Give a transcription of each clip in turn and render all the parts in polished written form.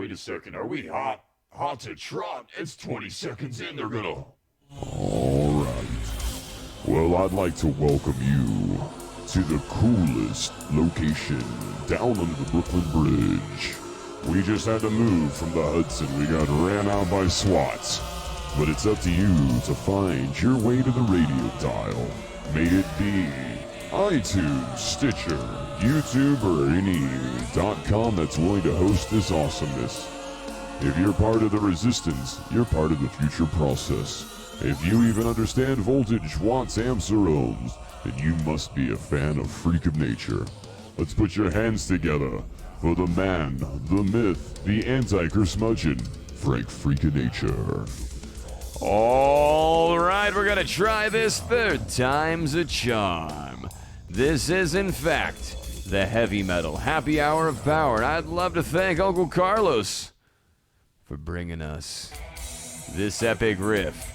Wait a second, are we hot? Hot to trot? It's 20 seconds in, they're gonna... Alright. Well, I'd like to welcome you to the coolest location down under the Brooklyn Bridge. We just had to move from the Hudson. We got ran out by SWAT. But it's up to you to find your way to the radio dial. May it be iTunes, Stitcher, YouTube, or any.com that's willing to host this awesomeness. If you're part of the resistance, you're part of the future process. If you even understand voltage, watts, amps, or ohms, then you must be a fan of Freak of Nature. Let's put your hands together for the man, the myth, the anti-curmudgeon, Frank Freak of Nature. All right, we're gonna try this third time's a charm. This is, in fact, the Heavy Metal Happy Hour of Power. I'd love to thank Uncle Carlos for bringing us this epic riff.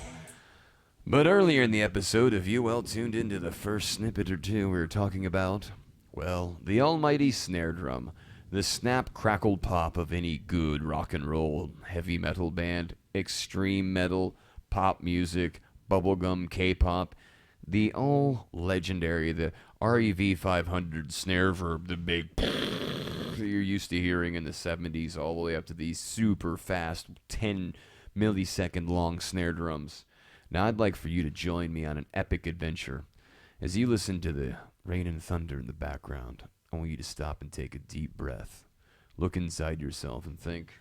But earlier in the episode, if you tuned into the first snippet or two, we were talking about, well, the almighty snare drum, the snap, crackle, pop of any good rock and roll, heavy metal band, extreme metal, pop music, bubblegum, K-pop, the all legendary, the REV 500 snare verb, the big you're used to hearing in the 70s all the way up to these super fast 10 millisecond long snare drums. Now I'd like for you to join me on an epic adventure. As you listen to the rain and thunder in the background, I want you to stop and take a deep breath. Look inside yourself and think,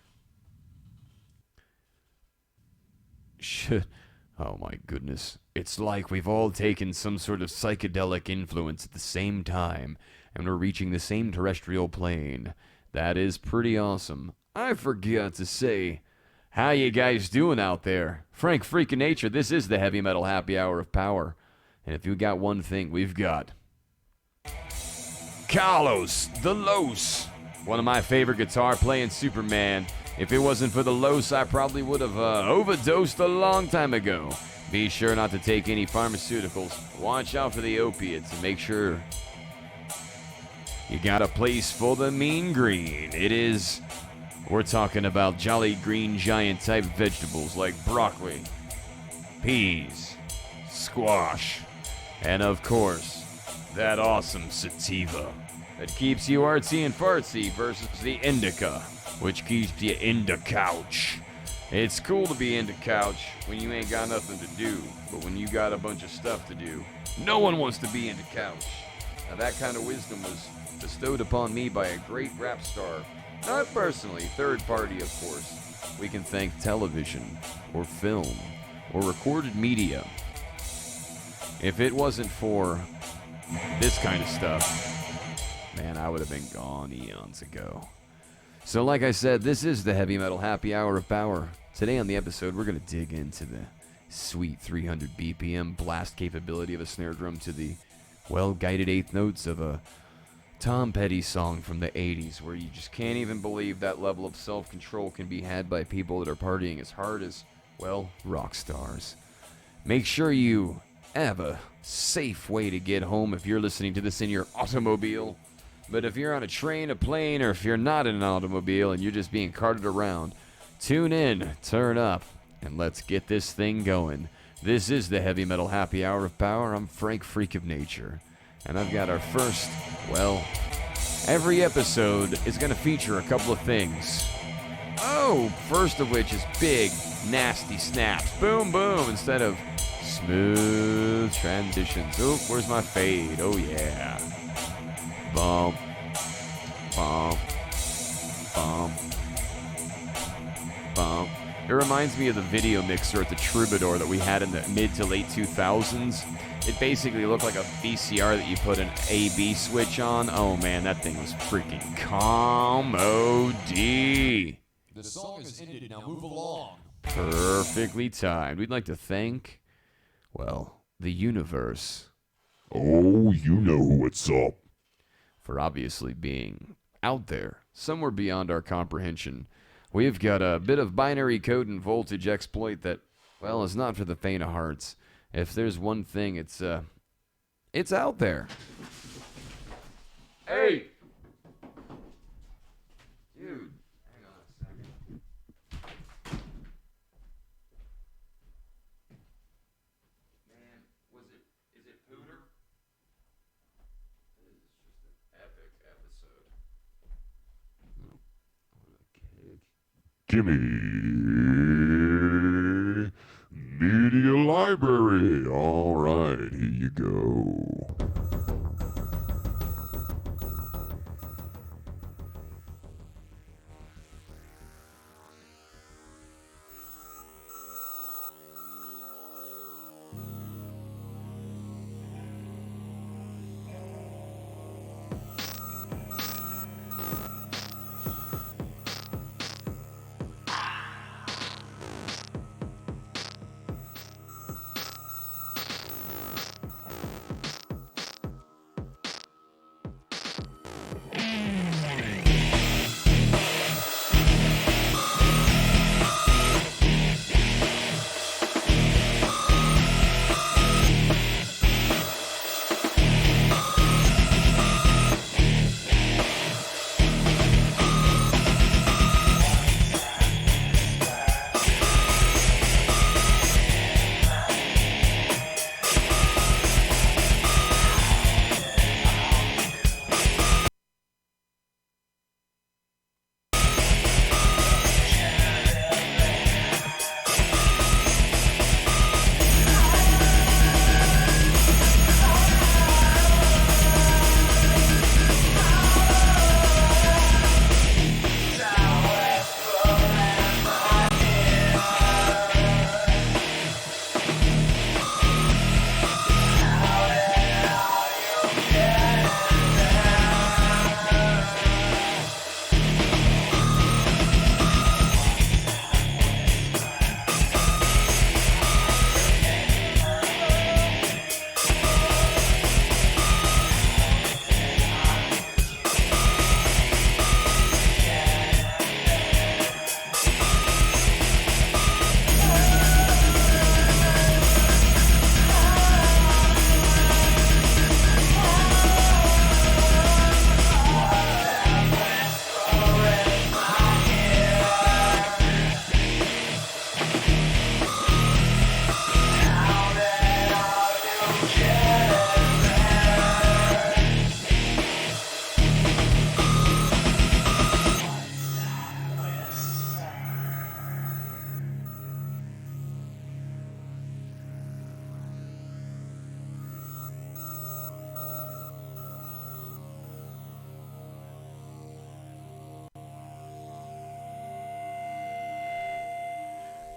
oh my goodness. It's like we've all taken some sort of psychedelic influence at the same time, and we're reaching the same terrestrial plane. That is pretty awesome. I forgot to say, how you guys doing out there? Frank Freakin' Nature, this is the Heavy Metal Happy Hour of Power. And if you got one thing, we've got Carlos, the Los, one of my favorite guitar playing Superman. If it wasn't for the Los, I probably would have overdosed a long time ago. Be sure not to take any pharmaceuticals. Watch out for the opiates and make sure you got a place for the mean green. We're talking about jolly green giant type vegetables like broccoli, peas, squash, and of course, that awesome sativa that keeps you artsy and fartsy versus the indica, which keeps you in the couch. It's cool to be in the couch when you ain't got nothing to do, but when you got a bunch of stuff to do, no one wants to be in the couch. Now that kind of wisdom was bestowed upon me by a great rap star. Not personally, third party of course. We can thank television, or film, or recorded media. If it wasn't for this kind of stuff, man, I would have been gone eons ago. So like I said, this is the Heavy Metal Happy Hour of Power. Today on the episode, we're going to dig into the sweet 300 BPM blast capability of a snare drum to the well-guided eighth notes of a Tom Petty song from the 80s, where you just can't even believe that level of self-control can be had by people that are partying as hard as, well, rock stars. Make sure you have a safe way to get home if you're listening to this in your automobile. But if you're on a train, a plane, or if you're not in an automobile and you're just being carted around, tune in, turn up, and let's get this thing going. This is the Heavy Metal Happy Hour of Power. I'm Frank Freak of Nature. And I've got our first, well, every episode is going to feature a couple of things. Oh, first of which is big, nasty snaps. Boom, boom, instead of smooth transitions. Oh, where's my fade? Oh, yeah. Bump, bump, bump, bump. It reminds me of the video mixer at the Troubadour that we had in the mid to late 2000s. It basically looked like a VCR that you put an A-B switch on. Oh man, that thing was freaking calm-o-d. The song is ended, now move along. Perfectly timed. We'd like to thank, well, the universe. Oh, you know what's up. For obviously being out there, somewhere beyond our comprehension. We've got a bit of binary code and voltage exploit that, well, is not for the faint of hearts. If there's one thing, it's out there. Hey! Dude, hang on a second. Gimme Media Library. All right, here you go.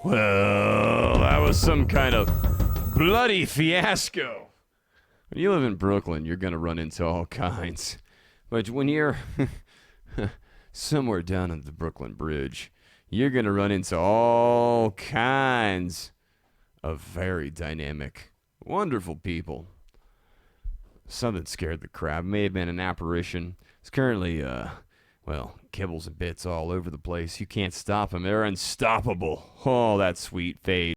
Well, that was some kind of bloody fiasco. When you live in Brooklyn, you're going to run into all kinds. But when you're somewhere down on the Brooklyn Bridge, you're going to run into all kinds of very dynamic, wonderful people. Something scared the crowd. May have been an apparition. It's currently, kibbles and bits all over the place. You can't stop them. They're unstoppable. Oh, that sweet fade.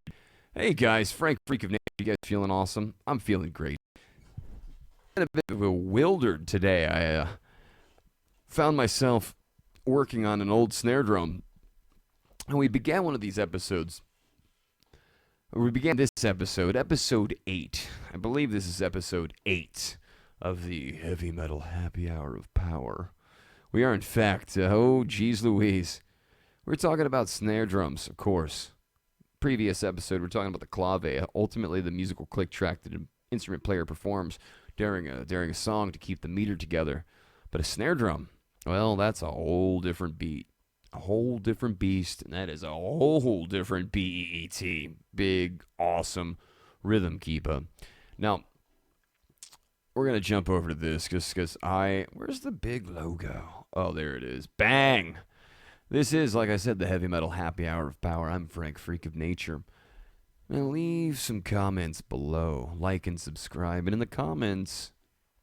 Hey, guys. Frank, Freak of Nature. You guys feeling awesome? I'm feeling great. I'm a bit bewildered today. I found myself working on an old snare drum. And we began one of these episodes. We began this episode, episode 8. I believe this is episode 8 of the Heavy Metal Happy Hour of Power. We are, in fact, oh, geez Louise. We're talking about snare drums, of course. Previous episode, we're talking about the clave, ultimately the musical click track that an instrument player performs during a song to keep the meter together. But a snare drum, well, that's a whole different beat. A whole different beast, and that is a whole different BEET. Big, awesome rhythm keeper. Now, we're going to jump over to this because where's the big logo? Oh, there it is. Bang! This is, like I said, the Heavy Metal Happy Hour of Power. I'm Frank, Freak of Nature. Now, leave some comments below. Like and subscribe. And in the comments,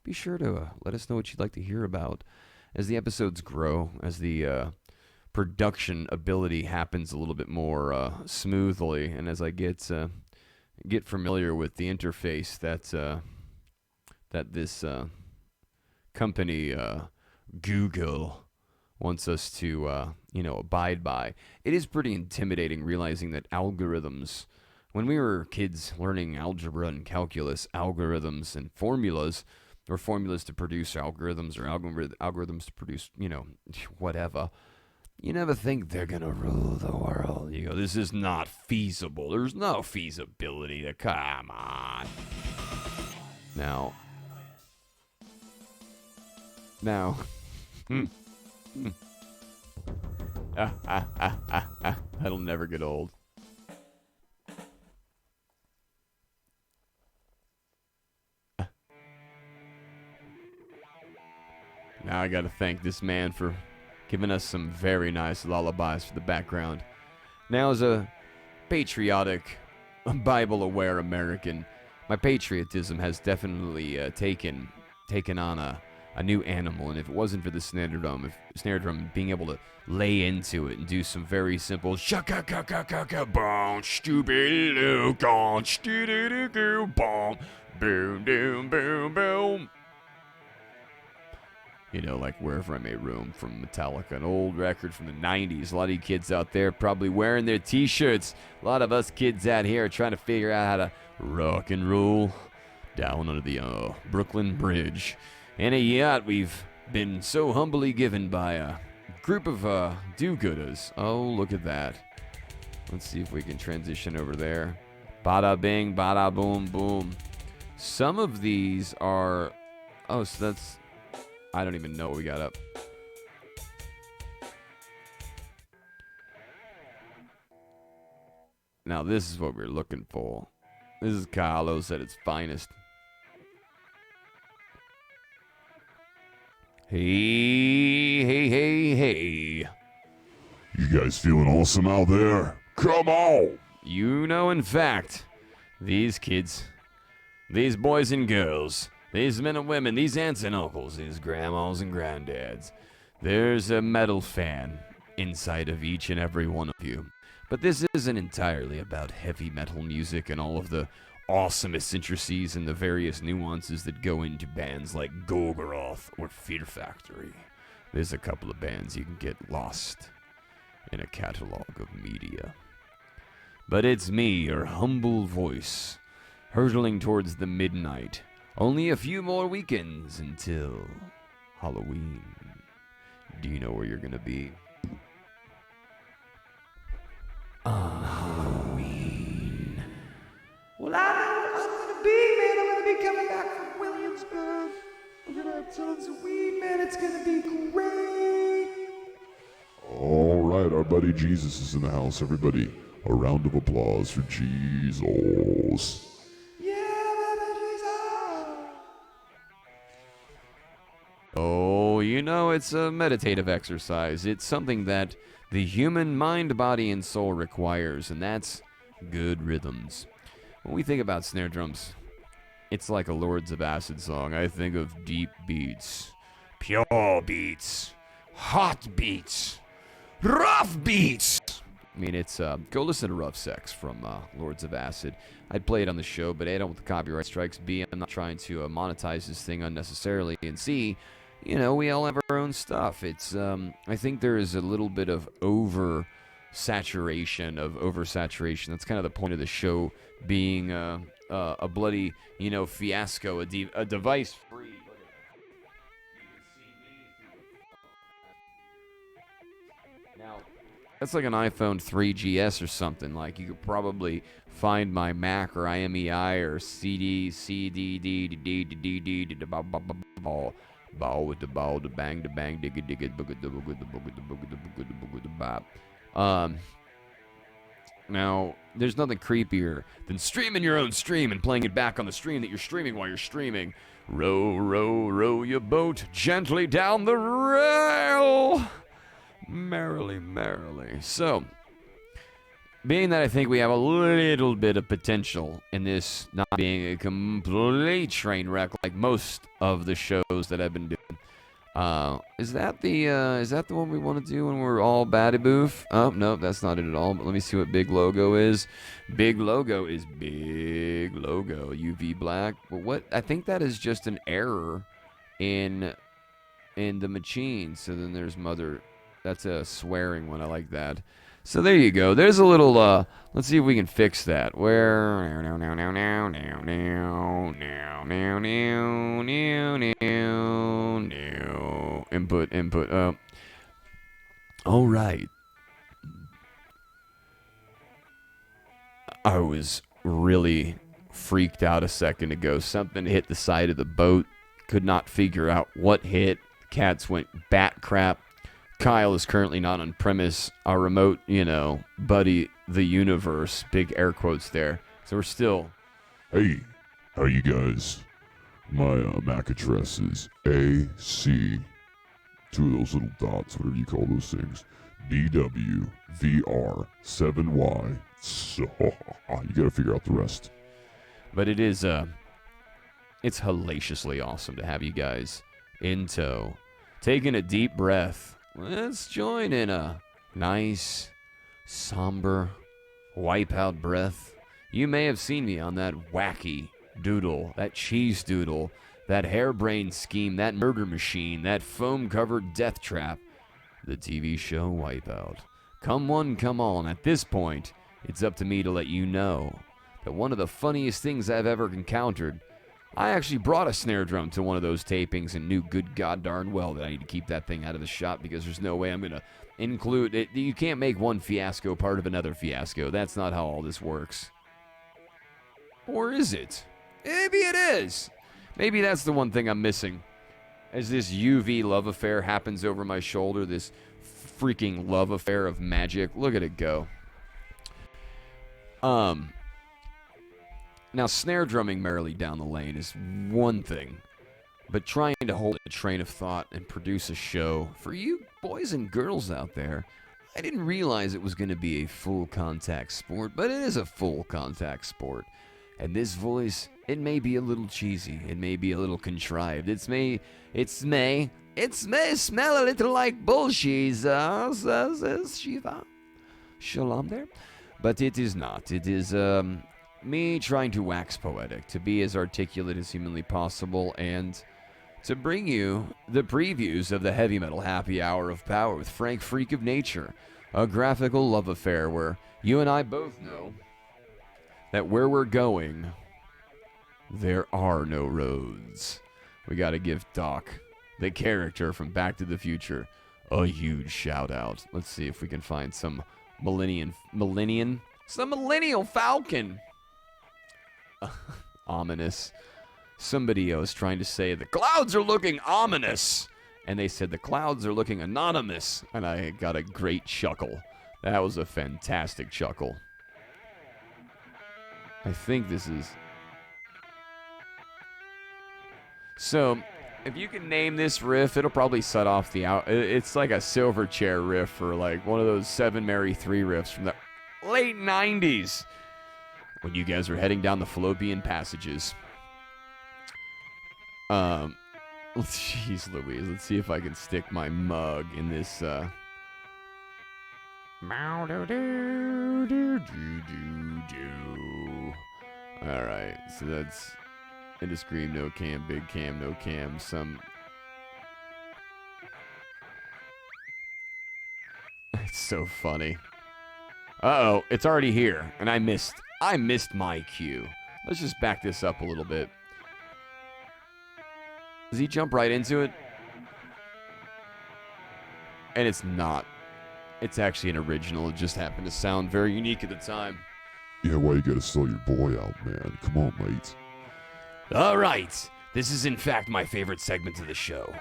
be sure to let us know what you'd like to hear about. As the episodes grow, as the production ability happens a little bit more smoothly, and as I get familiar with the interface that this company Google wants us to abide by, it is pretty intimidating realizing that algorithms, when we were kids learning algebra and calculus, algorithms and formulas, or formulas to produce algorithms, or algorithms to produce whatever. you never think they're gonna rule the world. You go, this is not feasible. There's no feasibility to, come on. Now, that'll never get old. Now I gotta thank this man for giving us some very nice lullabies for the background. Now, as a patriotic, Bible-aware American, my patriotism has definitely taken on a new animal, and if it wasn't for the snare drum being able to lay into it and do some very simple shaka ka ka ka ka boom stupid look on boom boom boom boom boom. You know, like Wherever I Made Room from Metallica, an old record from the 90s. A lot of you kids out there probably wearing their t-shirts. A lot of us kids out here are trying to figure out how to rock and roll down under the Brooklyn Bridge. In a yacht we've been so humbly given by a group of do-gooders. Oh, look at that. Let's see if we can transition over there. Bada bing, bada boom, boom. Some of these are... Oh, so that's... I don't even know what we got up. Now, this is what we're looking for. This is Carlos at its finest. Hey, hey, hey, hey. You guys feeling awesome out there? Come on! You know, in fact, these kids, these boys and girls, these men and women, these aunts and uncles, these grandmas and granddads, there's a metal fan inside of each and every one of you. But this isn't entirely about heavy metal music and all of the awesome eccentricities and the various nuances that go into bands like Golgoroth or Fear Factory. There's a couple of bands you can get lost in a catalog of media. But it's me, your humble voice, hurtling towards the midnight. Only a few more weekends until Halloween. Do you know where you're gonna be? On Halloween. Well, I know where I'm gonna be, man. I'm gonna be coming back from Williamsburg. We're gonna have tons of weed, man. It's gonna be great. Alright, our buddy Jesus is in the house. Everybody, a round of applause for Jesus. Oh, you know, it's a meditative exercise. It's something that the human mind, body, and soul requires, and that's good rhythms. When we think about snare drums, it's like a Lords of Acid song. I think of deep beats, pure beats, hot beats, rough beats. I mean, it's, go listen to Rough Sex from Lords of Acid. I'd play it on the show, but A, I don't want the copyright strikes. B, I'm not trying to monetize this thing unnecessarily. And C, you know, we all have our own stuff. It's, I think there is a little bit of oversaturation. That's kind of the point of the show being a bloody, you know, fiasco, a device-free. Now, that's like an iPhone 3GS or something. Like, you could probably find my Mac or IMEI or CD, ball with the ball, the bang, digga, digga, booga, bop. Now, there's nothing creepier than streaming your own stream and playing it back on the stream that you're streaming while you're streaming. Row, row, row your boat gently down the rail. Merrily, merrily. So, being that I think we have a little bit of potential in this not being a complete train wreck like most of the shows that I've been doing, is that the one we want to do when we're all batty boof? Oh, no, that's not it at all. But let me see what Big Logo is. Big Logo is Big Logo, UV black. But what? I think that is just an error in the machine. So then there's Mother. That's a swearing one. I like that. So there you go. There's a little, let's see if we can fix that. Where, input, All right. I was really freaked out a second ago. Something hit the side of the boat. Could not figure out what hit. Cats went bat crap. Kyle is currently not on premise. Our remote, buddy, the universe, big air quotes there. So we're still... Hey, how you guys? My MAC address is AC, two of those little dots, whatever you call those things, BWVR7Y. So, you gotta figure out the rest. But it is, it's hellaciously awesome to have you guys in tow. Taking a deep breath. Let's join in a nice, somber, wipeout breath. You may have seen me on that wacky doodle, that cheese doodle, that harebrained scheme, that murder machine, that foam-covered death trap, the TV show Wipeout. Come one, come all, and at this point, it's up to me to let you know that one of the funniest things I've ever encountered, I actually brought a snare drum to one of those tapings and knew good god darn well that I need to keep that thing out of the shop because there's no way I'm going to include it. You can't make one fiasco part of another fiasco. That's not how all this works. Or is it? Maybe it is. Maybe that's the one thing I'm missing. As this UV love affair happens over my shoulder, this freaking love affair of magic. Look at it go. Now, snare drumming merrily down the lane is one thing, but trying to hold a train of thought and produce a show for you boys and girls out there, I didn't realize it was going to be a full contact sport, but it is a full contact sport. And this voice, it may be a little cheesy, it may be a little contrived, it may smell a little like bullshit, says Shiva. Shalom there. But it is not. It is, me trying to wax poetic, to be as articulate as humanly possible, and to bring you the previews of the Heavy Metal Happy Hour of Power with Frank Freak of Nature, a graphical love affair where you and I both know that where we're going, there are no roads. We gotta give Doc, the character from Back to the Future, a huge shout out. Let's see if we can find some millennial Falcon. Ominous. Somebody was trying to say the clouds are looking ominous, and they said the clouds are looking anonymous, and I got a great chuckle. That was a fantastic chuckle. I think this is... So, if you can name this riff, it'll probably set off the out. It's like a Silverchair riff or like one of those 7 Mary 3 riffs from the late 90s. When you guys are heading down the Fallopian passages. Jeez Louise, let's see if I can stick my mug in this, Alright, so that's Indiscreet, no cam, big cam, no cam, It's so funny. Uh-oh, it's already here, and I missed my cue. Let's just back this up a little bit. Does he jump right into it? And it's not. It's actually an original. It just happened to sound very unique at the time. Yeah, why you gotta sell your boy out, man? Come on, mate. All right. This is, in fact, my favorite segment of the show.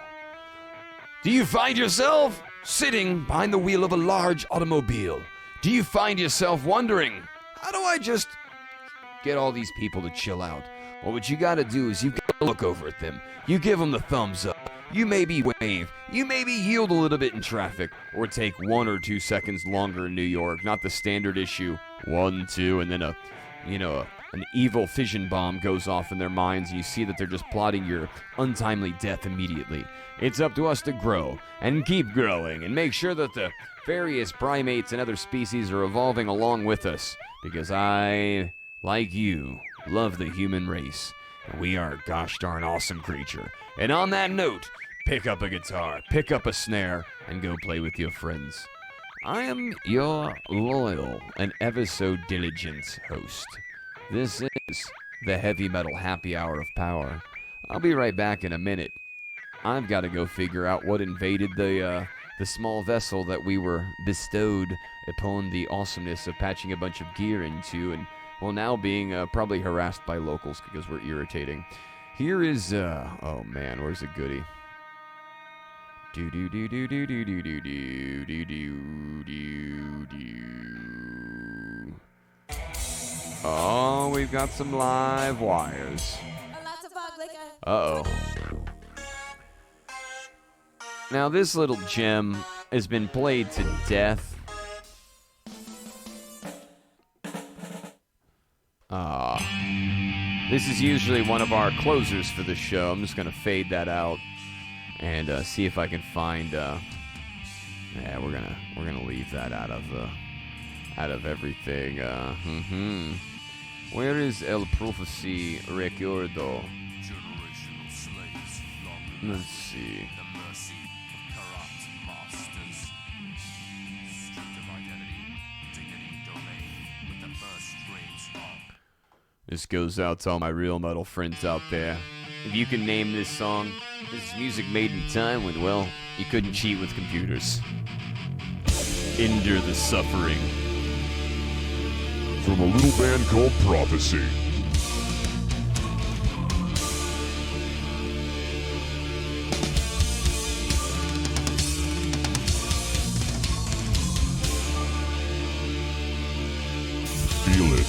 Do you find yourself sitting behind the wheel of a large automobile? Do you find yourself wondering, how do I just get all these people to chill out? Well, what you gotta do is you've got to look over at them. You give them the thumbs up. You maybe wave. You maybe yield a little bit in traffic, or take 1 or 2 seconds longer in New York. Not the standard issue, 1, 2, and then an evil fission bomb goes off in their minds, and you see that they're just plotting your untimely death immediately. It's up to us to grow, and keep growing, and make sure that the various primates and other species are evolving along with us, because I, like you, love the human race. And we are a gosh darn awesome creature. And on that note, pick up a guitar, pick up a snare, and go play with your friends. I am your loyal and ever so diligent host. This is the Heavy Metal Happy Hour of Power. I'll be right back in a minute. I've got to go figure out what invaded the the small vessel that we were bestowed upon the awesomeness of patching a bunch of gear into, and well, now being probably harassed by locals because we're irritating. Here is oh man, where's the goodie? Do do do do do do do do do do do do do. Oh, we've got some live wires. Uh-oh. Now this little gem has been played to death. This is usually one of our closers for the show. I'm just gonna fade that out and see if I can find. Yeah, we're gonna leave that out of everything. Where is El Prophecy Recuerdo? Let's see. This goes out to all my real metal friends out there. If you can name this song, this is music made in time when, well, you couldn't cheat with computers. Endure the suffering. From a little band called Prophecy. Feel it.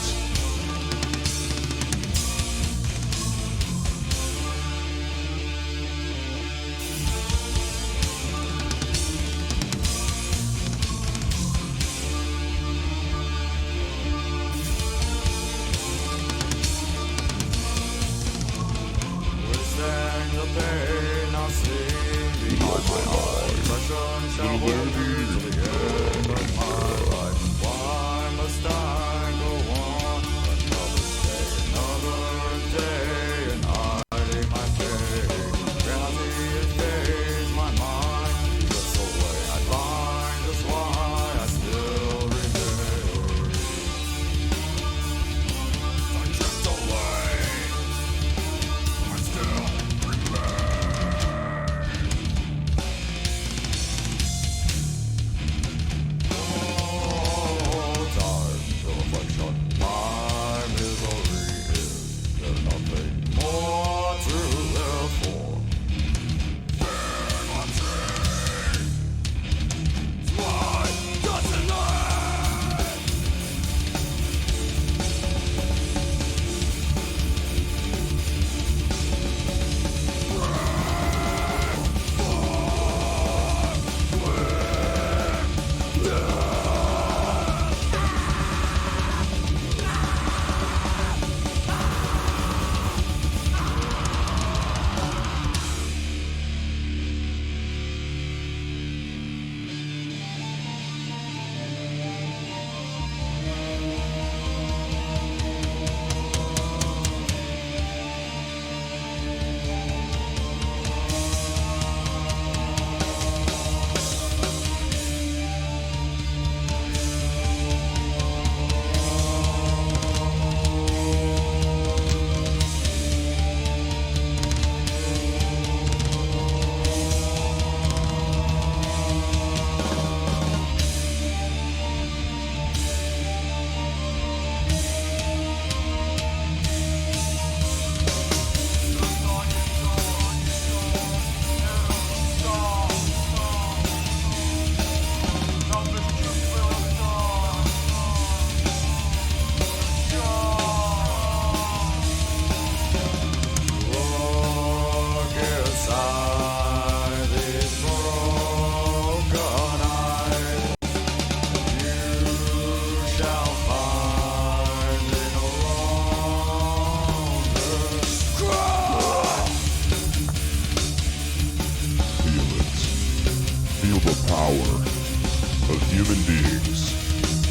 Human beings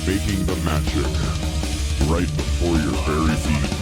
making the magic right before your very feet.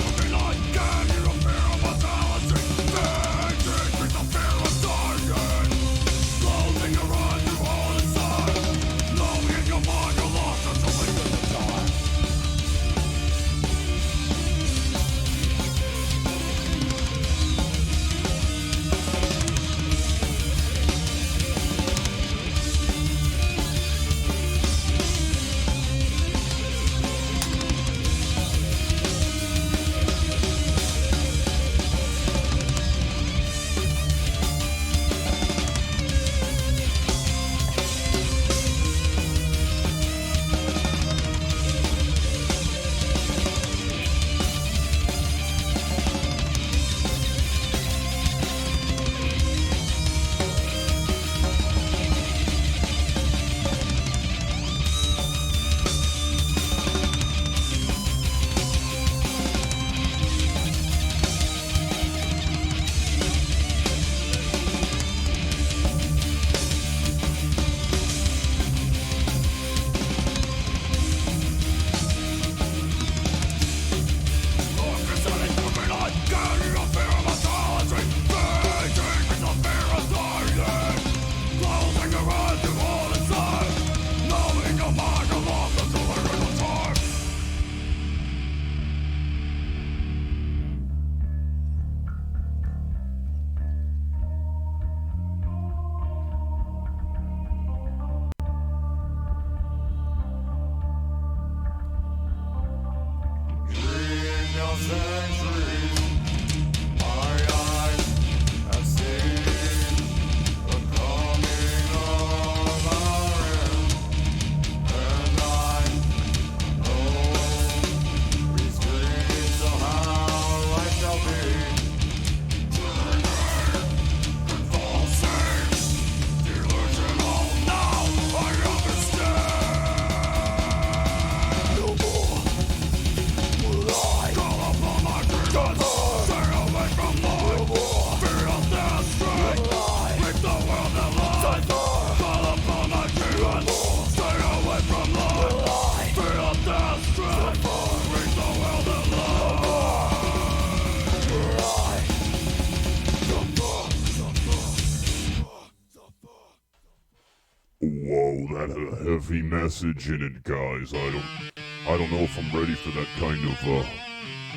Whoa, that had a heavy message in it, guys. I don't know if I'm ready for that kind of,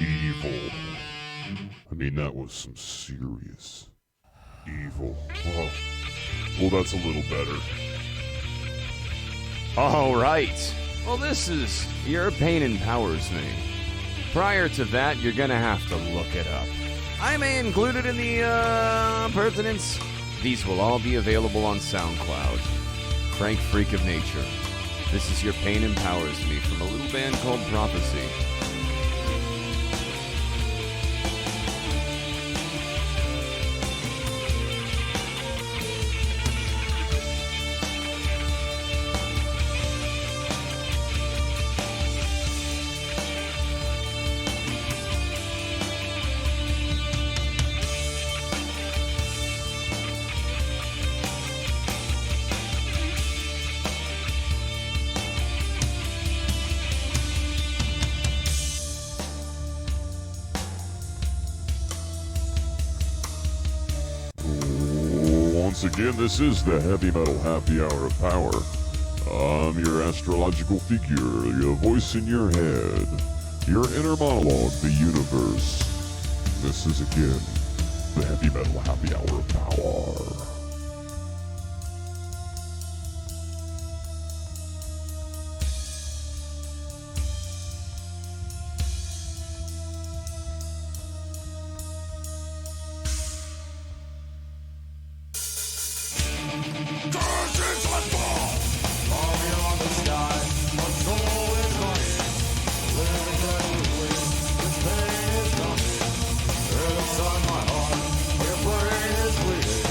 evil. I mean, that was some serious evil. Well, that's a little better. All right. Well, this is Your Pain Empowers Me. Prior to that, you're gonna have to look it up. I may include it in the, pertinence. These will all be available on SoundCloud. Frank Freak of Nature. This is Your Pain Empowers Me from a little band called Prophecy. Once again, this is the Heavy Metal Happy Hour of Power. I'm your astrological figure, your voice in your head, your inner monologue, the universe. This is again the Heavy Metal Happy Hour of Power. Inside my heart, your brain is bleeding.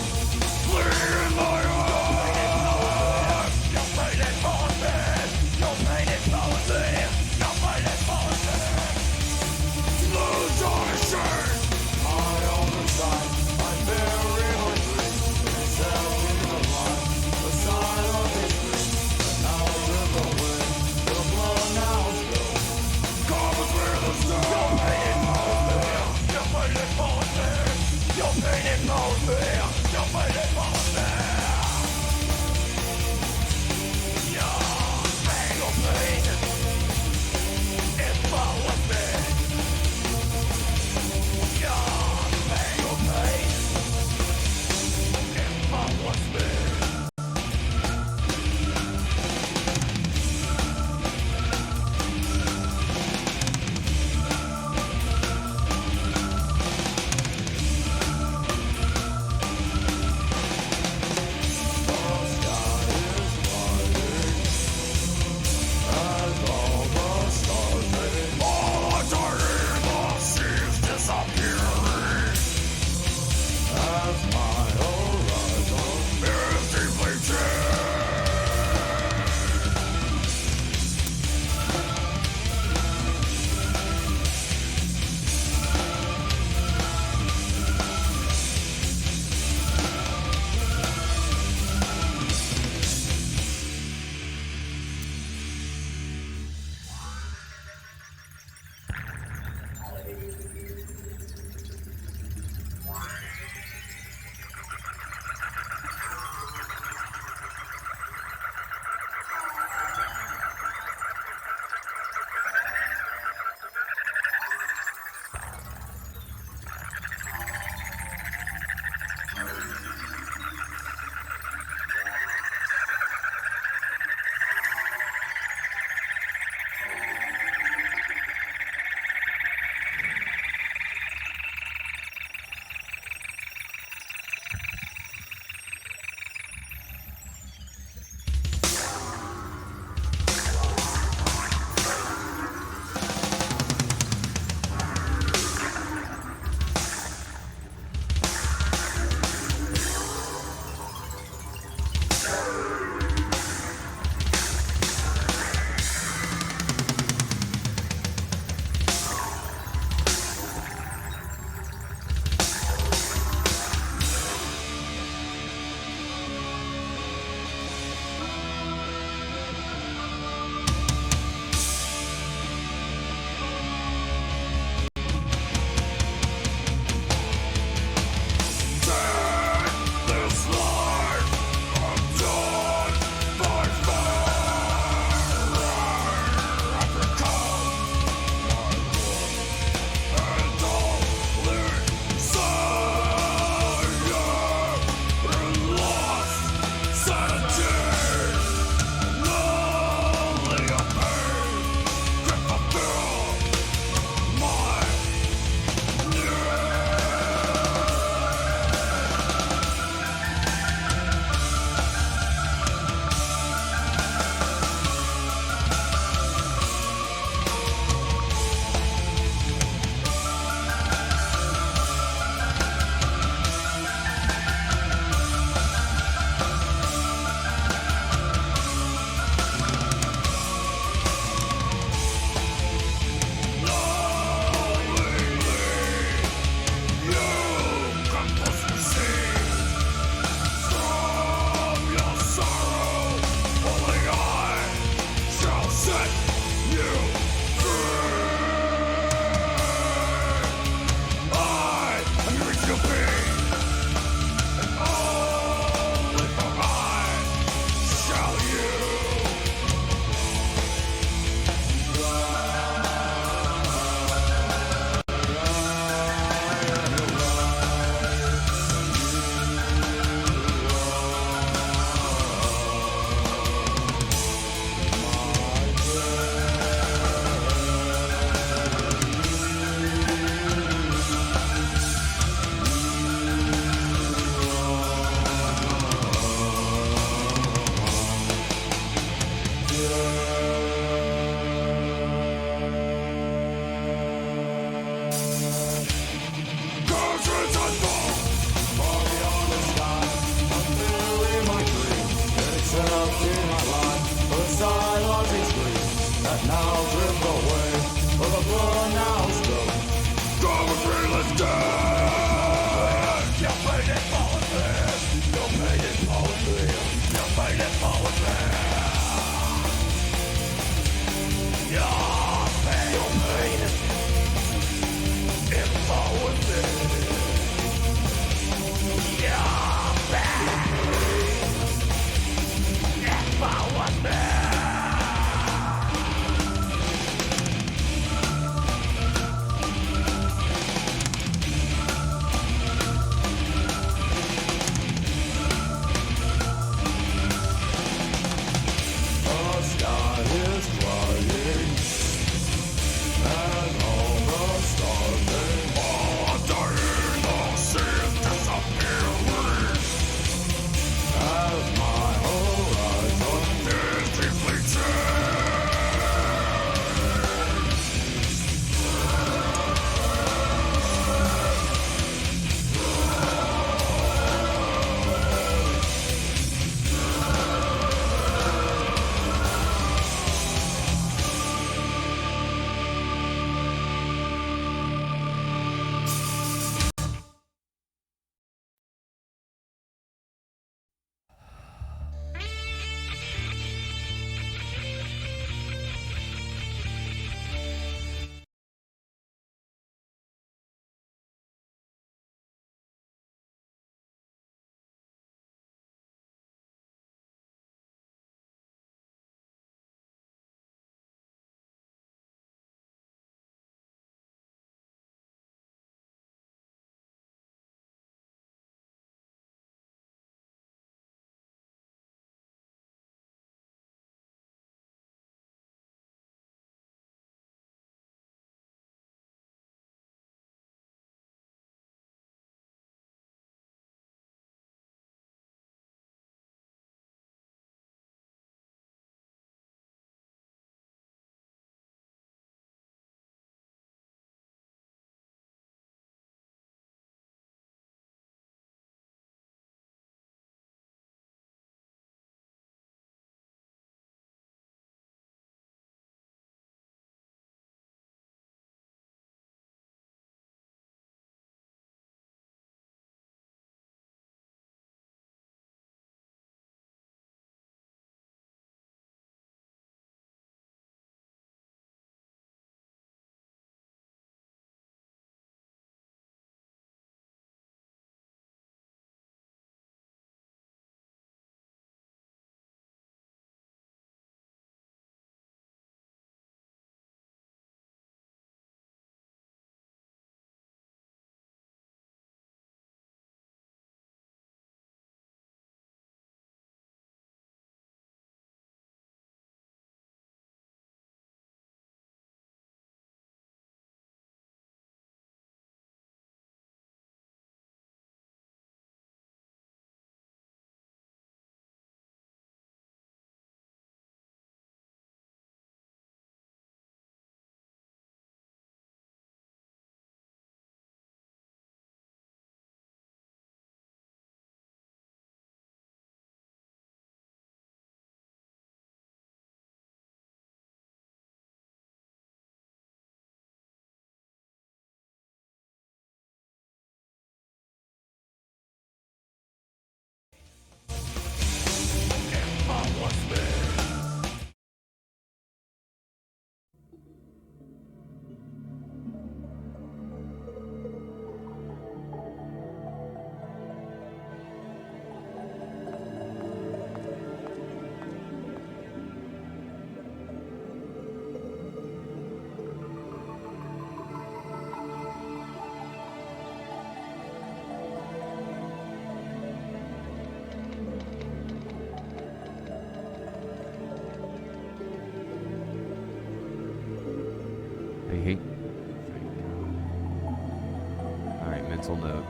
Alright, mental note.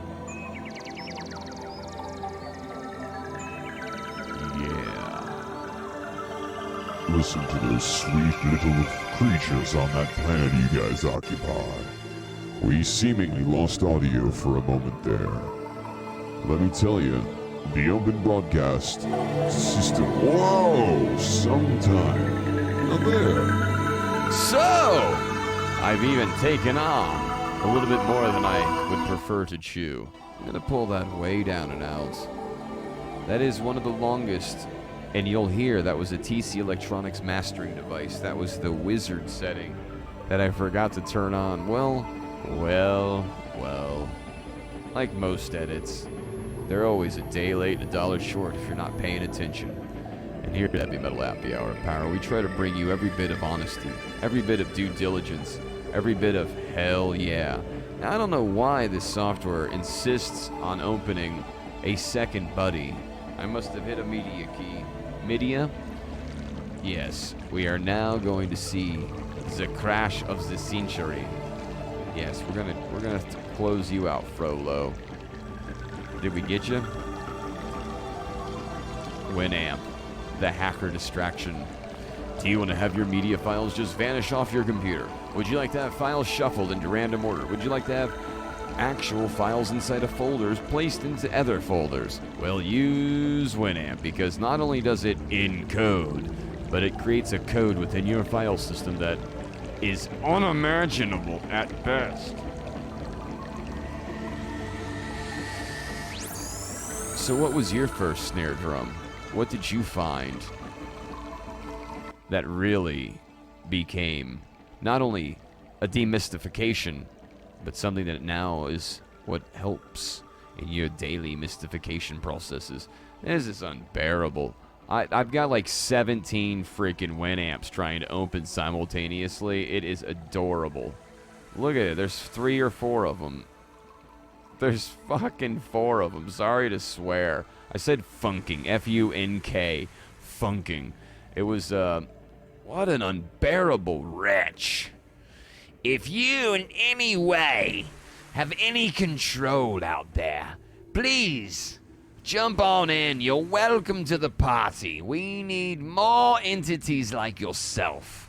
Yeah. Listen to those sweet little creatures on that planet you guys occupy. We seemingly lost audio for a moment there. Let me tell you, the open broadcast system. Whoa! Sometime. Now there. So, I've even taken on a little bit more than I would prefer to chew. I'm gonna pull that way down and out. That is one of the longest And you'll hear that was a TC Electronics mastering device. That was the wizard setting that I forgot to turn on. Well. Like most edits, they're always a day late and $1 short if you're not paying attention. And here at Heavy Metal Happy Hour of Power, we try to bring you every bit of honesty, every bit of due diligence, every bit of hell yeah. Now, I don't know why this software insists on opening a second buddy. I must have hit a media key. Media? Yes, we are now going to see the crash of the century. Yes, we're gonna have to close you out, Frollo. Did we get you? Winamp, the hacker distraction. Do you want to have your media files just vanish off your computer? Would you like to have files shuffled into random order? Would you like to have actual files inside of folders placed into other folders? Well, use Winamp, because not only does it encode, but it creates a code within your file system that is unimaginable at best. So what was your first snare drum? What did you find that really became not only a demystification, but something that now is what helps in your daily mystification processes? This is unbearable. I've got like 17 freaking Winamps trying to open simultaneously. It is adorable. Look at it. There's 3 or 4 of them. There's fucking 4 of them. Sorry to swear. I said funking. F-U-N-K. Funking. It was, what an unbearable wretch. If you in any way have any control out there, please jump on in. You're welcome to the party. We need more entities like yourself.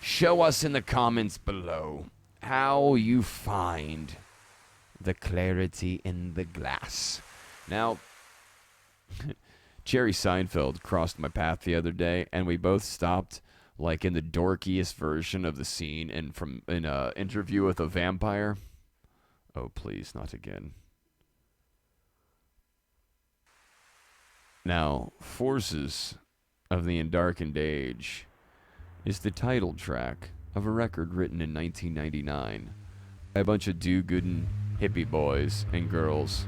Show us in the comments below how you find the clarity in the glass. Now, Jerry Seinfeld crossed my path the other day, and we both stopped like in the dorkiest version of the scene in a Interview with a Vampire. Oh, please, not again. Now, Forces of the Endarkened Age is the title track of a record written in 1999 by a bunch of do-goodin' hippie boys and girls,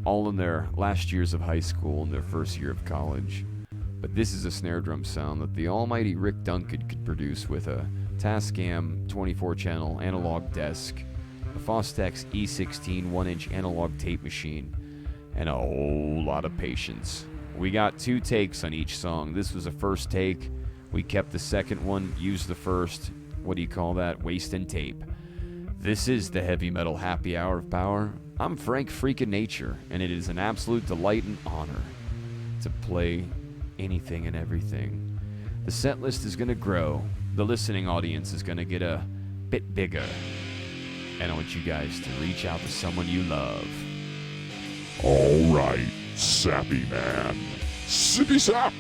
all in their last years of high school and their first year of college. But this is a snare drum sound that the almighty Rick Duncan could produce with a Tascam 24-channel analog desk, a Fostex E16 1-inch analog tape machine, and a whole lot of patience. We got 2 takes on each song. This was a first take. We kept the second one, used the first. What do you call that? Waste and tape. This is the Heavy Metal Happy Hour of Power. I'm Frank Freakin' Nature, and it is an absolute delight and honor to play anything and everything. The set list is going to grow. The listening audience is going to get a bit bigger. And I want you guys to reach out to someone you love. All right, sappy man. Sippy sap.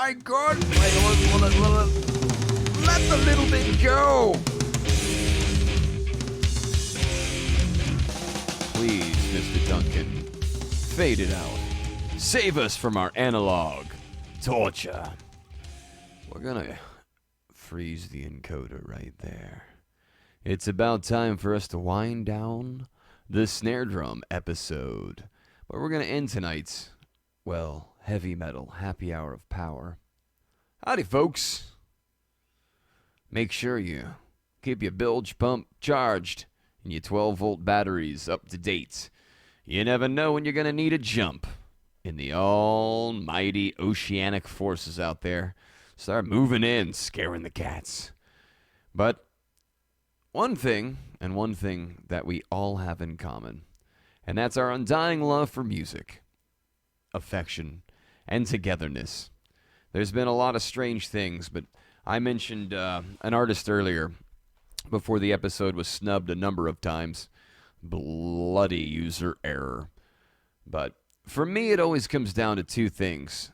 my God! Let the little bit go! Please, Mr. Duncan, fade it out. Save us from our analog torture. We're gonna freeze the encoder right there. It's about time for us to wind down the snare drum episode. But we're gonna end tonight's, well, heavy metal happy hour of power. Howdy, folks. Make sure you keep your bilge pump charged and your 12-volt batteries up to date. You never know when you're gonna need a jump. In the almighty oceanic forces out there, start moving in, scaring the cats. But one thing that we all have in common, and that's our undying love for music, affection, and togetherness. There's been a lot of strange things, but I mentioned an artist earlier before the episode was snubbed a number of times. Bloody user error. But for me, it always comes down to two things.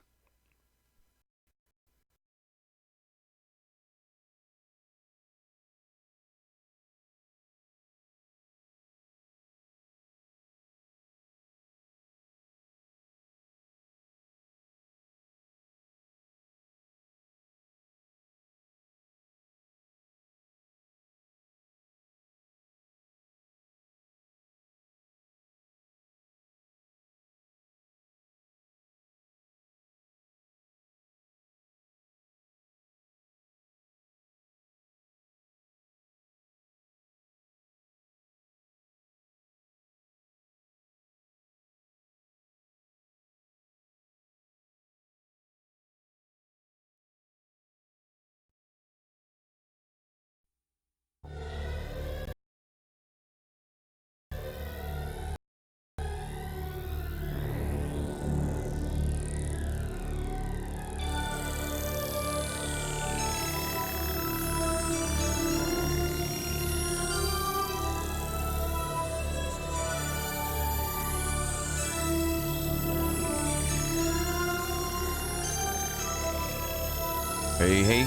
Hey.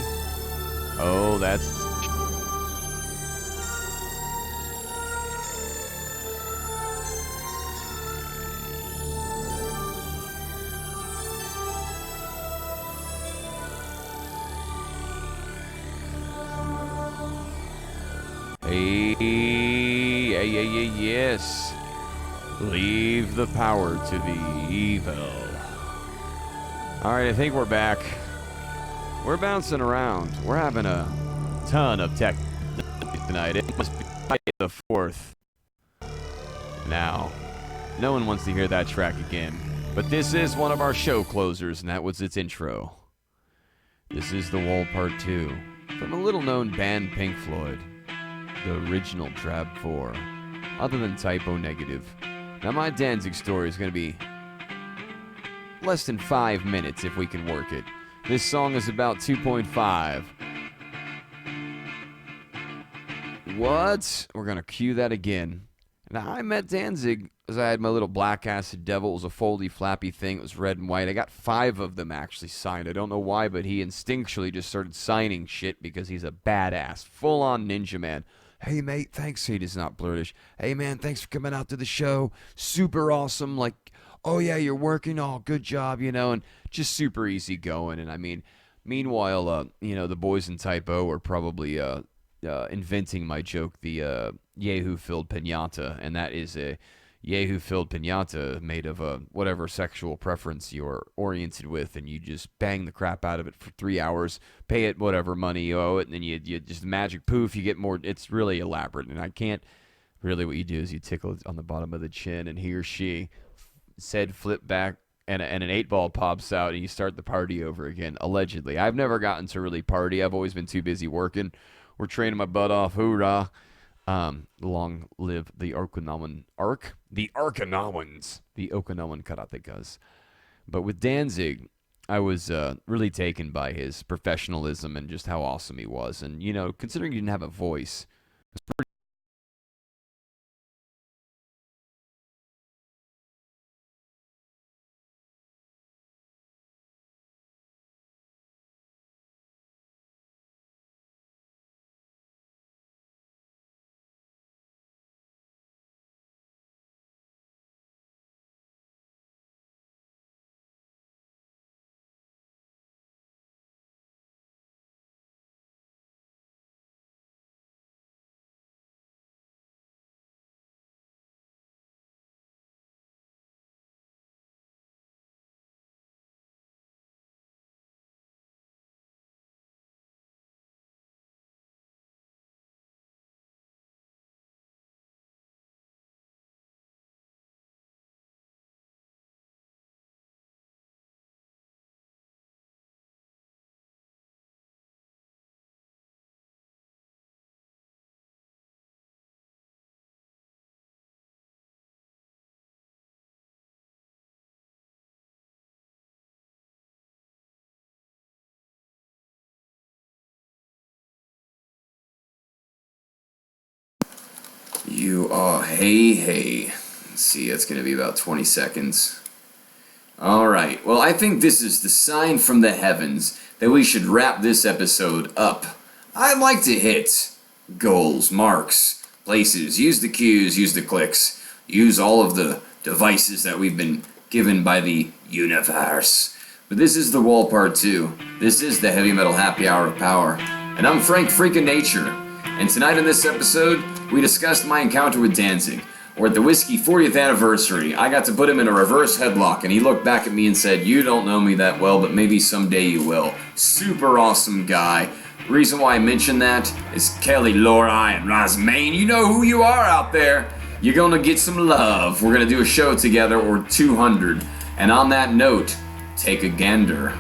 Oh, that's... Hey, yes. Leave the power to the evil. Alright, I think we're back. We're bouncing around. We're having a ton of tech tonight. It must be the 4th. Now, no one wants to hear that track again. But this is one of our show closers, and that was its intro. This is The Wall Part 2 from a little-known band, Pink Floyd. The original Drab 4. Other than Typo Negative. Now, my Danzig story is going to be less than 5 minutes if we can work it. This song is about 2.5. What? We're going to cue that again. Now, I met Danzig as I had my little Black Acid Devil. It was a foldy, flappy thing. It was red and white. I got 5 of them actually signed. I don't know why, but he instinctually just started signing shit because he's a badass. Full-on ninja man. Hey, mate, thanks. He does not blurtish. Hey, man, thanks for coming out to the show. Super awesome. Like, oh, yeah, you're working. Oh, good job, and just super easy going. And, I mean, meanwhile, the boys in Typo are probably inventing my joke, the Yahoo-filled piñata, and that is a Yahoo-filled piñata made of whatever sexual preference you're oriented with, and you just bang the crap out of it for 3 hours, pay it whatever money you owe it, and then you just magic poof, you get more. It's really elaborate, and I can't really. What you do is you tickle it on the bottom of the chin, and he or she said flip back, and an 8-ball pops out, and you start the party over again. Allegedly, I've never gotten to really party. I've always been too busy working. We're training my butt off. Hoorah! Long live the Okinawan the Okinawans, the Okinawan karatekas. But with Danzig, I was really taken by his professionalism and just how awesome he was. And, considering he didn't have a voice, it was pretty Hey. Let's see, that's going to be about 20 seconds. Alright, well, I think this is the sign from the heavens that we should wrap this episode up. I'd like to hit goals, marks, places, use the cues, use the clicks, use all of the devices that we've been given by the universe. But this is the wall part 2. This is the Heavy Metal Happy Hour of Power. And I'm Frank Freakin' Nature. And tonight in this episode, we discussed my encounter with Danzig. Or at the Whiskey 40th anniversary, I got to put him in a reverse headlock, and he looked back at me and said, "You don't know me that well, but maybe someday you will." Super awesome guy. The reason why I mention that is Kelly, Lori, and Rosmaine. You know who you are out there. You're gonna get some love. We're gonna do a show together, or 200. And on that note, take a gander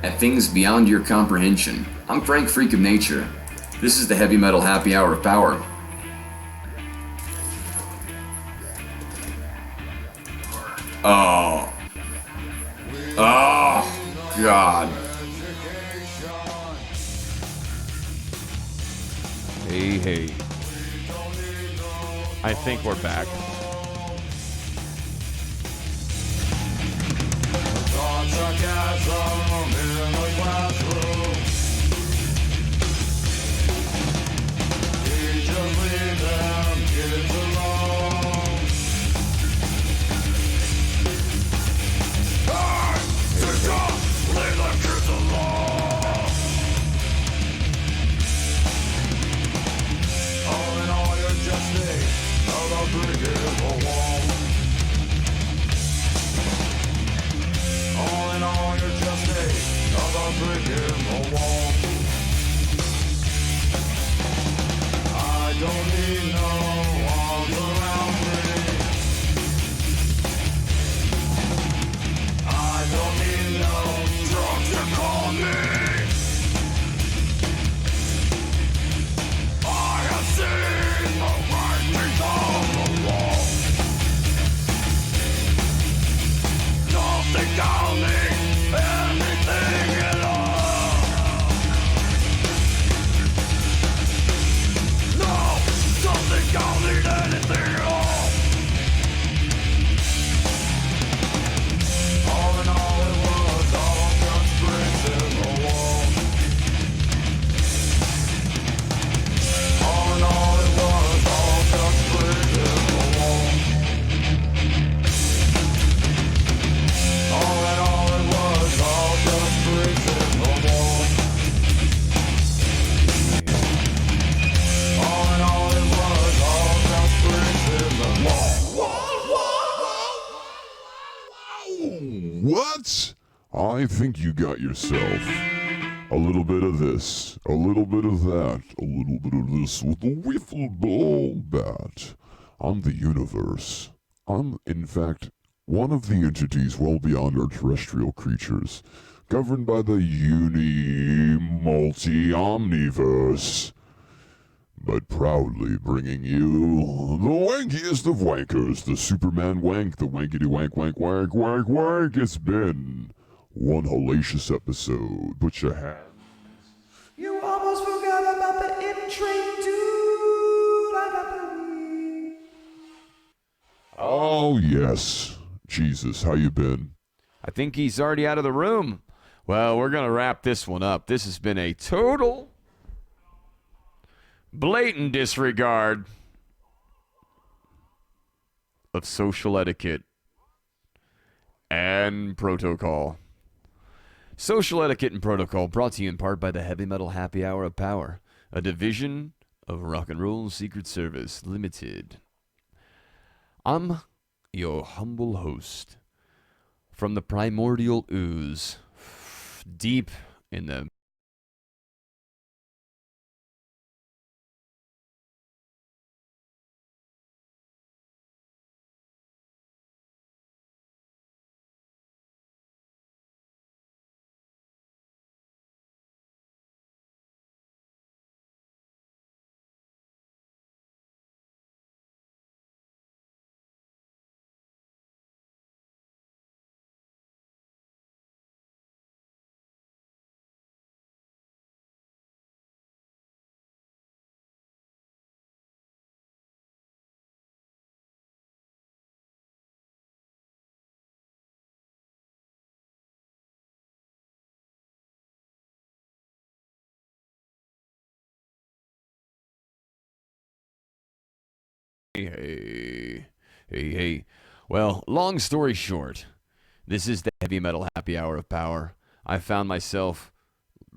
at things beyond your comprehension. I'm Frank Freak of Nature. This is the Heavy Metal Happy Hour of Power. Oh, God. Hey. I think we're back. What? I think you got yourself a little bit of this, a little bit of that, a little bit of this with the wiffle ball bat. I'm the universe. I'm, in fact, one of the entities well beyond our terrestrial creatures, governed by the multi-omniverse, but proudly bringing you the wankiest of wankers, the Superman wank, the wankity wank. It's been one hellacious episode. Put your hand. You almost forgot about the in-train dude. I got the weed. Oh, yes. Jesus, how you been? I think he's already out of the room. Well, we're going to wrap this one up. This has been a total blatant disregard of social etiquette and protocol. Social etiquette and protocol brought to you in part by the Heavy Metal Happy Hour of Power, a division of Rock and Roll Secret Service Limited. I'm your humble host from the primordial ooze, deep in the Hey. Well, long story short, this is the heavy metal happy hour of power. I found myself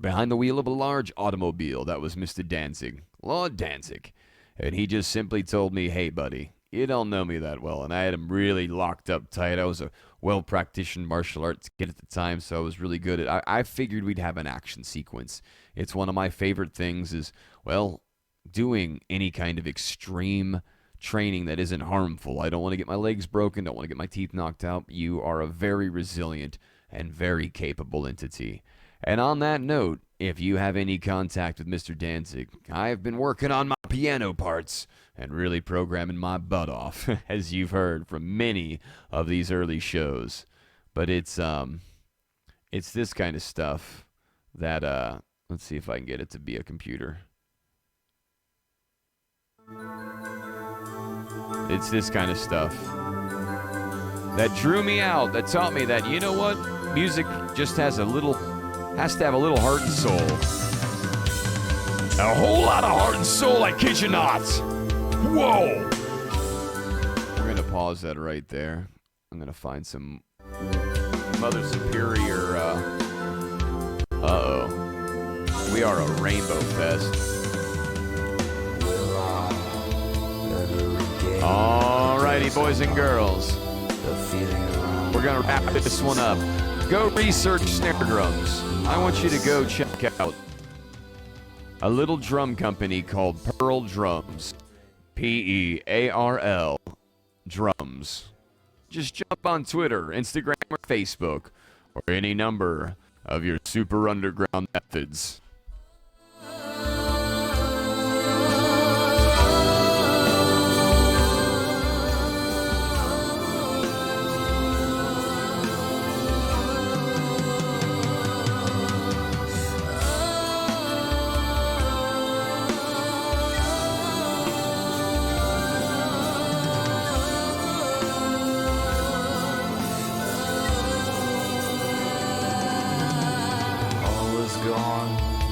behind the wheel of a large automobile. That was Mr. Danzig, Lord Danzig. And he just simply told me, hey, buddy, you don't know me that well. And I had him really locked up tight. I was a well-practiced martial arts kid at the time, so I was really good at I figured we'd have an action sequence. It's one of my favorite things is, well, doing any kind of extreme training that isn't harmful. I don't want to get my legs broken, don't want to get my teeth knocked out. You are a very resilient and very capable entity. And on that note, if you have any contact with Mr. Danzig, I have been working on my piano parts and really programming my butt off, as you've heard from many of these early shows. But it's this kind of stuff that let's see if I can get it to be a computer. It's this kind of stuff that drew me out, that taught me that, you know what? Music just has to have a little heart and soul. A whole lot of heart and soul, I kid you not. Whoa! We're going to pause that right there. I'm going to find some Mother Superior. Uh-oh. We are a rainbow fest. Alrighty, boys and girls. We're going to wrap this one up. Go research snare drums. I want you to go check out a little drum company called Pearl Drums. Pearl Drums. Just jump on Twitter, Instagram, or Facebook, or any number of your super underground methods. All is gone.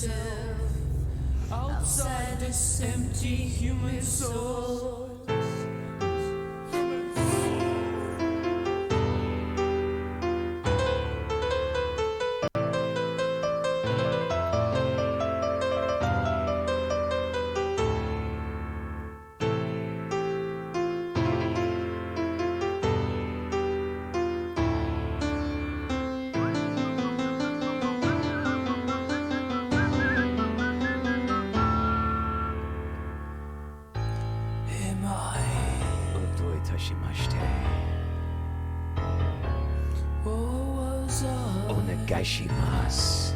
myself outside this empty human soul. Onegaishimasu.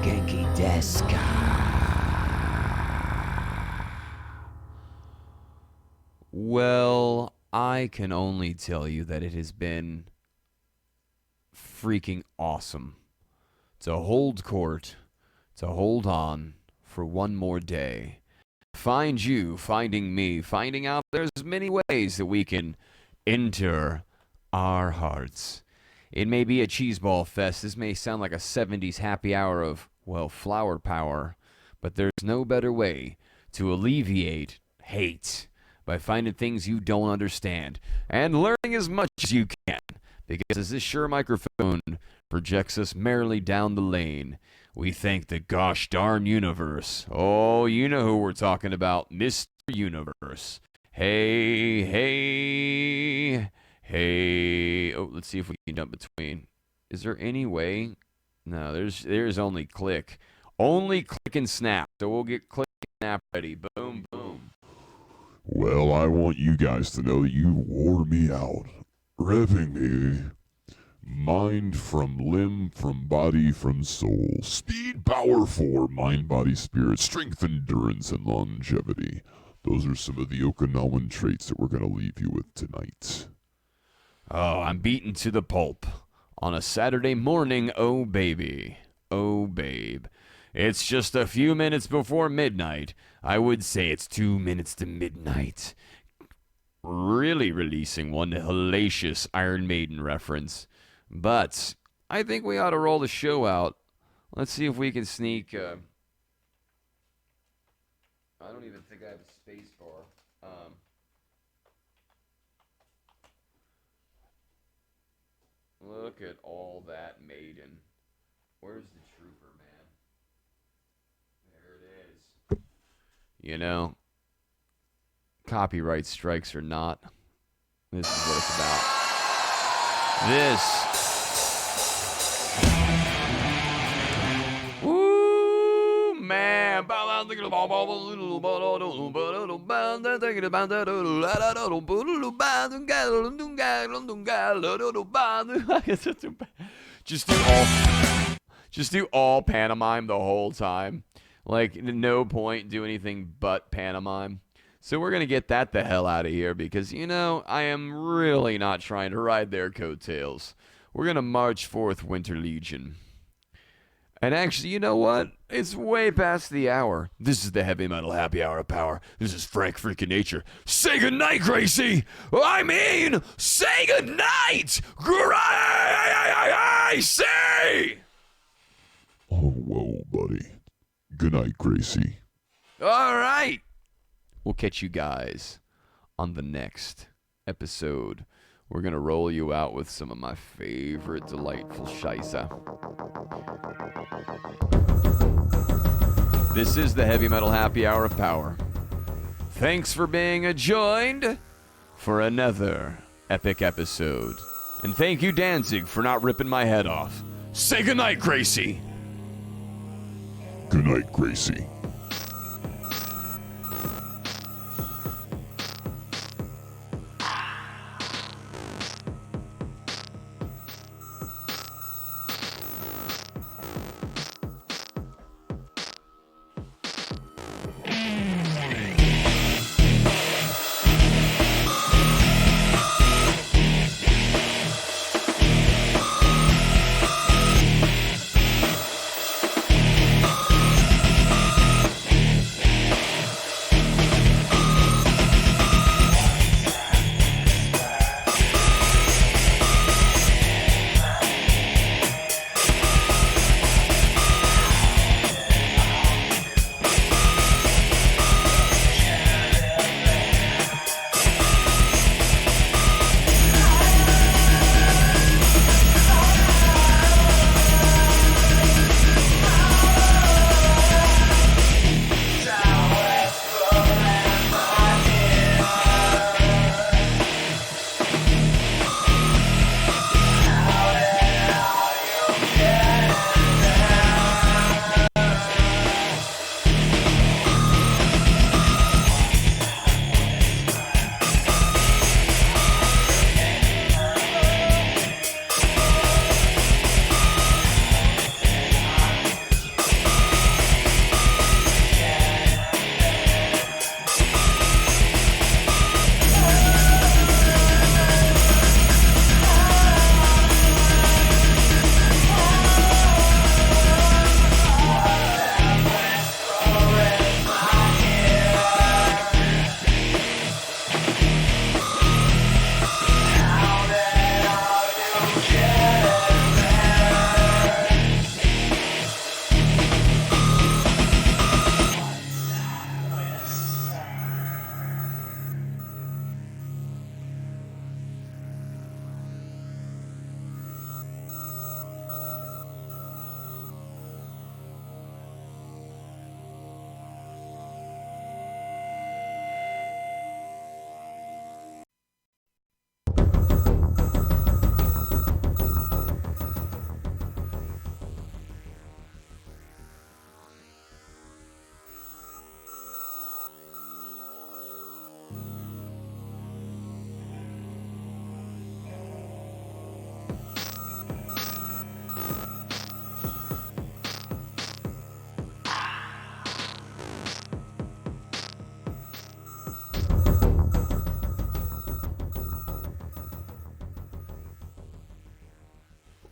Genki desu ka? Well, I can only tell you that it has been freaking awesome to hold court, to hold on for one more day. Find you, finding me, finding out there's many ways that we can enter our hearts. It may be a cheeseball fest. This may sound like a 70s happy hour of, well, flower power, but there's no better way to alleviate hate by finding things you don't understand and learning as much as you can. Because as this Shure microphone projects us merrily down the lane, we thank the gosh darn universe. Oh, you know who we're talking about, Mr. Universe. Hey, hey, hey. Oh, let's see if we can jump between. Is there any way? No, there's only click. Only click and snap. So we'll get click and snap ready. Boom, boom. Well, I want you guys to know that you wore me out. Revving me. Mind from limb, from body, from soul. Speed, power for mind, body, spirit. Strength, endurance, and longevity. Those are some of the Okinawan traits that we're going to leave you with tonight. Oh, I'm beaten to the pulp. On a Saturday morning, oh baby. Oh babe. It's just a few minutes before midnight. I would say it's 2 minutes to midnight. Really releasing one hellacious Iron Maiden reference. But I think we ought to roll the show out. Let's see if we can sneak... I don't even think I have a space bar. Look at all that Maiden. Where's the trooper, man? There it is. You know, copyright strikes or not, this is what it's about. This. Woo, man. Just do all pantomime the whole time. Like, no point do anything but pantomime. So we're going to get that the hell out of here because, you know, I am really not trying to ride their coattails. We're going to march forth, Winter Legion. And actually, you know what? It's way past the hour. This is the Heavy Metal Happy Hour of Power. This is Frank Freaking Nature. Say goodnight, Gracie! I mean, say goodnight! Gracie! Oh, whoa, buddy. Good night, Gracie. All right. We'll catch you guys on the next episode. We're going to roll you out with some of my favorite delightful scheisse. This is the Heavy Metal Happy Hour of Power. Thanks for being joined for another epic episode. And thank you, Danzig, for not ripping my head off. Say goodnight, Gracie. Good night, Gracie.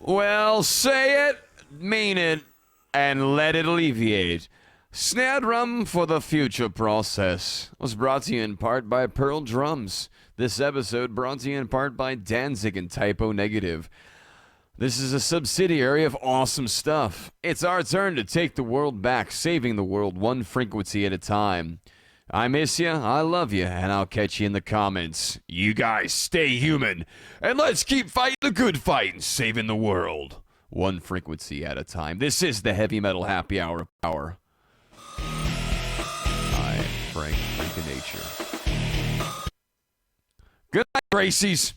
Well, say it, mean it, and let it alleviate. Snared Rum for the Future Process was brought to you in part by Pearl Drums. This episode brought to you in part by Danzig and Typo Negative. This is a subsidiary of Awesome Stuff. It's our turn to take the world back, saving the world one frequency at a time. I miss you, I love you, and I'll catch you in the comments. You guys stay human, and let's keep fighting the good fight and saving the world. One frequency at a time. This is the Heavy Metal Happy Hour of Power. I am Frank Freak-a-Nature. Good night, Gracies.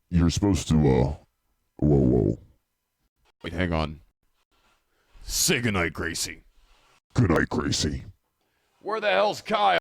You're supposed to, whoa. Wait, hang on. Say goodnight, Gracie. Good night, Gracie. Where the hell's Kyle?